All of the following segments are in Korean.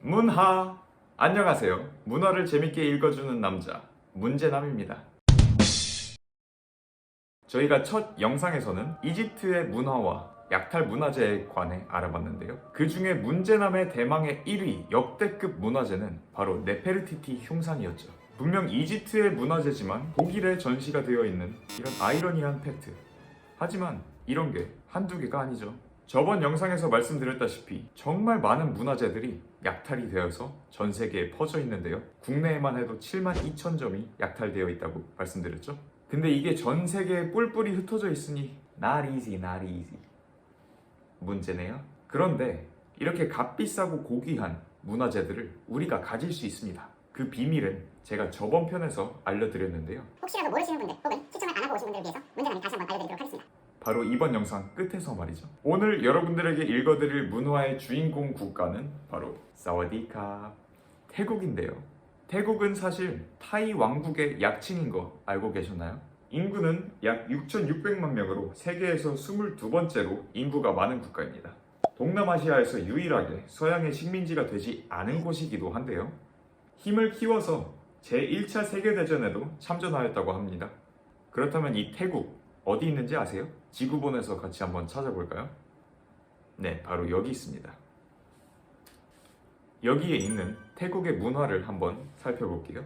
문하! 안녕하세요. 문화를 재밌게 읽어주는 남자, 문제남입니다. 저희가 첫 영상에서는 이집트의 문화와 약탈 문화재에 관해 알아봤는데요. 그 중에 문제남의 대망의 1위 역대급 문화재는 바로 네페르티티 흉산이었죠. 분명 이집트의 문화재지만 독일에 전시가 되어 있는 이런 아이러니한 팩트. 하지만 이런 게 한두 개가 아니죠. 저번 영상에서 말씀드렸다시피 정말 많은 문화재들이 약탈이 되어서 전 세계에 퍼져 있는데요. 국내에만 해도 72,000점이 약탈되어 있다고 말씀드렸죠. 근데 이게 전 세계에 뿔뿔이 흩어져 있으니 not easy, not easy. 문제네요. 그런데 이렇게 값비싸고 고귀한 문화재들을 우리가 가질 수 있습니다. 그 비밀은 제가 저번 편에서 알려드렸는데요. 혹시라도 모르시는 분들 혹은 시청을 안 하고 오신 분들을 위해서 문제남이 다시 한번 알려드리도록 하겠습니다. 바로 이번 영상 끝에서 말이죠. 오늘 여러분들에게 읽어드릴 문화의 주인공 국가는 바로 사와디캅, 태국인데요. 태국은 사실 타이 왕국의 약칭인 거 알고 계셨나요? 인구는 약 6,600만 명으로 세계에서 22번째로 인구가 많은 국가입니다. 동남아시아에서 유일하게 서양의 식민지가 되지 않은 곳이기도 한데요. 힘을 키워서 제1차 세계대전에도 참전하였다고 합니다. 그렇다면 이 태국 어디 있는지 아세요? 지구본에서 같이 한번 찾아볼까요? 네, 바로 여기 있습니다. 여기에 있는 태국의 문화를 한번 살펴볼게요.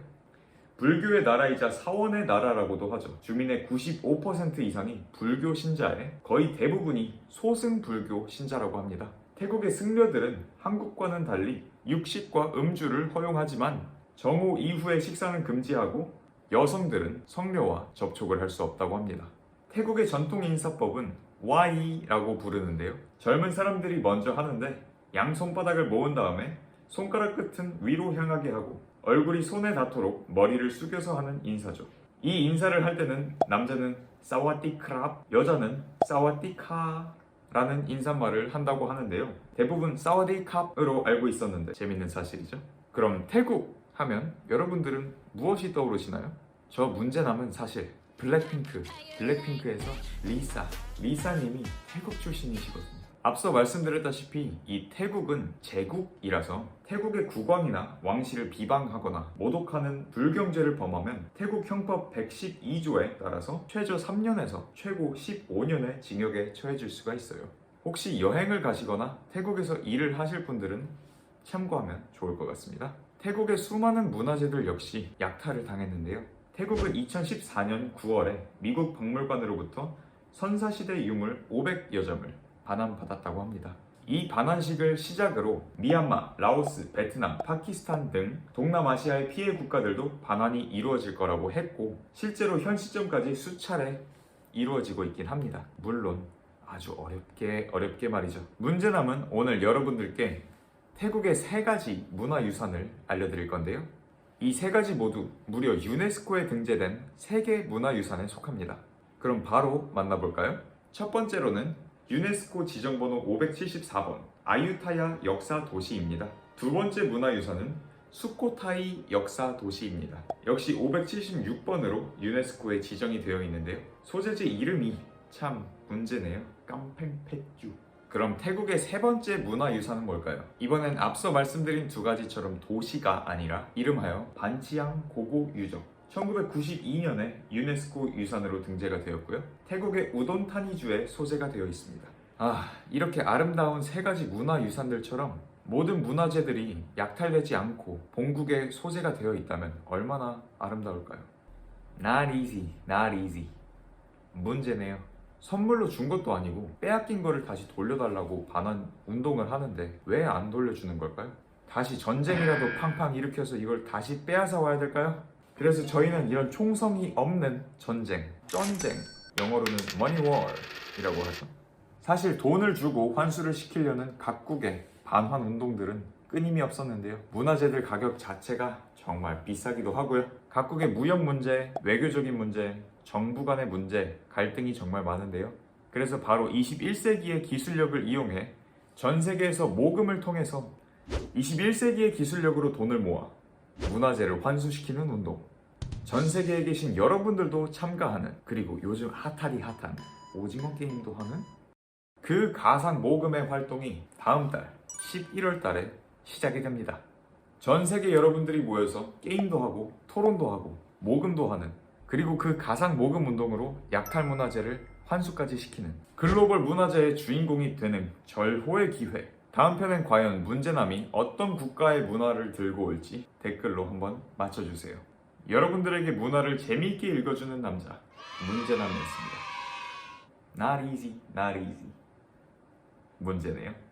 불교의 나라이자 사원의 나라라고도 하죠. 주민의 95% 이상이 불교 신자에 거의 대부분이 소승 불교 신자라고 합니다. 태국의 승려들은 한국과는 달리 육식과 음주를 허용하지만 정오 이후의 식사는 금지하고 여성들은 성녀와 접촉을 할 수 없다고 합니다. 태국의 전통 인사법은 와이라고 부르는데요. 젊은 사람들이 먼저 하는데 양손바닥을 모은 다음에 손가락 끝은 위로 향하게 하고 얼굴이 손에 닿도록 머리를 숙여서 하는 인사죠. 이 인사를 할 때는 남자는 사와디크랍, 여자는 사와디카라는 인사말을 한다고 하는데요. 대부분 사와디캅으로 알고 있었는데 재밌는 사실이죠. 그럼 태국 하면 여러분들은 무엇이 떠오르시나요? 저 문제남은 사실 블랙핑크에서 리사님이 태국 출신이시거든요. 앞서 말씀드렸다시피 이 태국은 제국이라서 태국의 국왕이나 왕실을 비방하거나 모독하는 불경죄를 범하면 태국 형법 112조에 따라서 최저 3년에서 최고 15년의 징역에 처해질 수가 있어요. 혹시 여행을 가시거나 태국에서 일을 하실 분들은 참고하면 좋을 것 같습니다. 태국의 수많은 문화재들 역시 약탈을 당했는데요. 태국은 2014년 9월에 미국 박물관으로부터 선사시대 유물 500여 점을 반환받았다고 합니다. 이 반환식을 시작으로 미얀마, 라오스, 베트남, 파키스탄 등 동남아시아의 피해 국가들도 반환이 이루어질 거라고 했고 실제로 현 시점까지 수차례 이루어지고 있긴 합니다. 물론 아주 어렵게 말이죠. 문제남은 오늘 여러분들께 태국의 3가지 문화유산을 알려드릴 건데요. 이 3가지 모두 무려 유네스코에 등재된 세계 문화유산에 속합니다. 그럼 바로 만나볼까요? 첫 번째로는 유네스코 지정번호 574번 아유타야 역사 도시입니다. 두 번째 문화유산은 수코타이 역사 도시입니다. 역시 576번으로 유네스코에 지정이 되어 있는데요. 소재지 이름이 참 문제네요. 깜팽페쭈. 그럼 태국의 3번째 문화유산은 뭘까요? 이번엔 앞서 말씀드린 2가지처럼 도시가 아니라 이름하여 반치앙 고고유적. 1992년에 유네스코 유산으로 등재가 되었고요. 태국의 우돈타니주에 소재가 되어 있습니다. 이렇게 아름다운 3가지 문화유산들처럼 모든 문화재들이 약탈되지 않고 본국에 소재가 되어 있다면 얼마나 아름다울까요? Not easy, not easy. 문제네요. 선물로 준 것도 아니고 빼앗긴 거를 다시 돌려달라고 반환 운동을 하는데 왜 안 돌려주는 걸까요? 다시 전쟁이라도 팡팡 일으켜서 이걸 다시 빼앗아 와야 될까요? 그래서 저희는 이런 총성이 없는 전쟁, 영어로는 money war이라고 하죠. 사실 돈을 주고 환수를 시키려는 각국의 반환 운동들은 끊임이 없었는데요. 문화재들 가격 자체가 정말 비싸기도 하고요. 각국의 무역 문제, 외교적인 문제, 정부 간의 문제, 갈등이 정말 많은데요. 그래서 바로 21세기의 기술력을 이용해 전 세계에서 모금을 통해서 21세기의 기술력으로 돈을 모아 문화재를 환수시키는 운동. 전 세계에 계신 여러분들도 참가하는, 그리고 요즘 핫한 오징어 게임도 하는 그 가상 모금의 활동이 다음 달 11월 달에 시작이 됩니다. 전 세계 여러분들이 모여서 게임도 하고 토론도 하고 모금도 하는, 그리고 그 가상 모금 운동으로 약탈 문화재를 환수까지 시키는 글로벌 문화재의 주인공이 되는 절호의 기회. 다음 편엔 과연 문제남이 어떤 국가의 문화를 들고 올지 댓글로 한번 맞춰주세요. 여러분들에게 문화를 재미있게 읽어주는 남자, 문제남이었습니다. Not easy, not easy. 문제네요.